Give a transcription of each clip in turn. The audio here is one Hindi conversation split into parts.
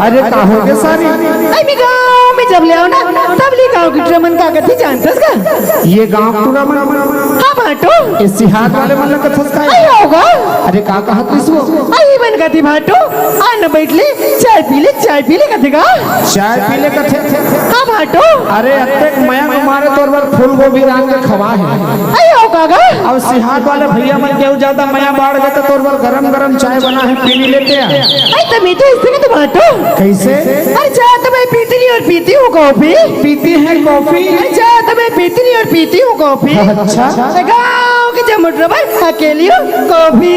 अरे का हो गया सारी? मैं गाँव में जब ले आओ ना तब ले गाँव की ट्रमन का गति जानतस का? ये गांव पूरा मन हाँ भाटो इस सिहात वाले मन का थसका आई होगा। अरे का कहत इसको? आई बन गति भाटो आन बैठ ले चाय पी ले कथे का? चाय पी ले कथे? हाँ भाटो। अरे अत्तेक मया मारे तोर बर फूल गोभी रांग के खवा है। आई होगा गा? अब सिहात वाले भैया मन केहू ज्यादा मया बाढ़ गए तो तोर बर गरम गरम चाय बना है पीनी लेते हैं। आई तो मैं तो इससे तो भाटो कैसे? अरे चाय तो मैं पीती नहीं और पीती हूँ कॉफी। पीती है कॉफी? अरे चाय तो मैं पीती नहीं और पीती हूँ कॉफी। अच्छा गाँव के जमुट रबर अकेली हूँ कॉफी।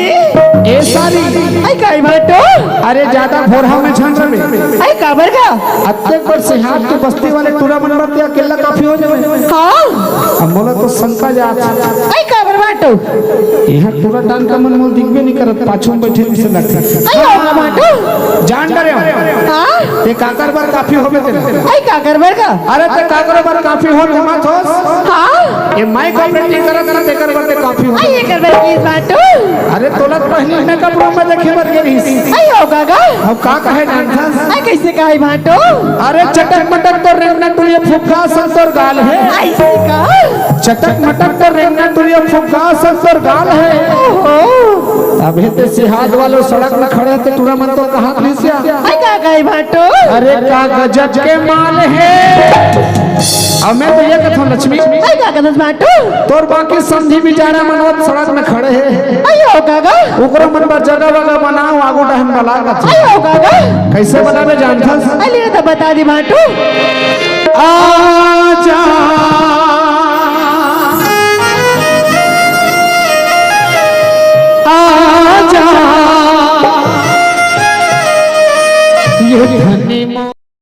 ए सारी आई काई भाटो? अरे ज्यादा भोरहा में झंड रहे आई काबर का? अत्तेक पर सिहात के बस्ती वाले टूरा मन बर अकेला काफी हो जाए। हाँ अब मोला तो शंका जात आई काबर भाटो? यहाँ टूरा टान का मन मोल दिखबे नहीं करत पाछू में बैठे से लगता आई होगा भाटो? जान डरे हाँ ते काकर बर काफी होबे ते? आई काकर बर का? अरे ते काकर बर काफी हो जमा थोस हाँ ये माई कोऑपरेटिव करत ना तेकर बर ते काफी हो। आई ये कर बर की भाटो? अरे तोला पहले मेकअप रूम में देखे बर गेली आई होगा गा? अब का कहे जानथस? आई कैसे काई भाटो? अरे चटक मटक तो रेंगना टुलिया फुफा संतोर गाल है। आई से का? चटक मटक तो रेंगना टुलिया फुफा संतोर गाल है। ओहो अबे ते सिहात वालों सड़क में खड़े थे टूरा मन तो कहाँ लिसिया? आई का काई भाटो? अरे का गजब के माल है। अब मैं तो ये कहता हूँ लक्ष्मी आई का कदस भाटो? तोर बाकी समझी बिचारा मनोत सड़क में खड़े है आई होगा गा? ओकरो मन पर जगह वगह बनाओ आगो डहन बला का आई होगा गा? कैसे बनावे जानथस? आई ले तो बता दी भाटो। आजा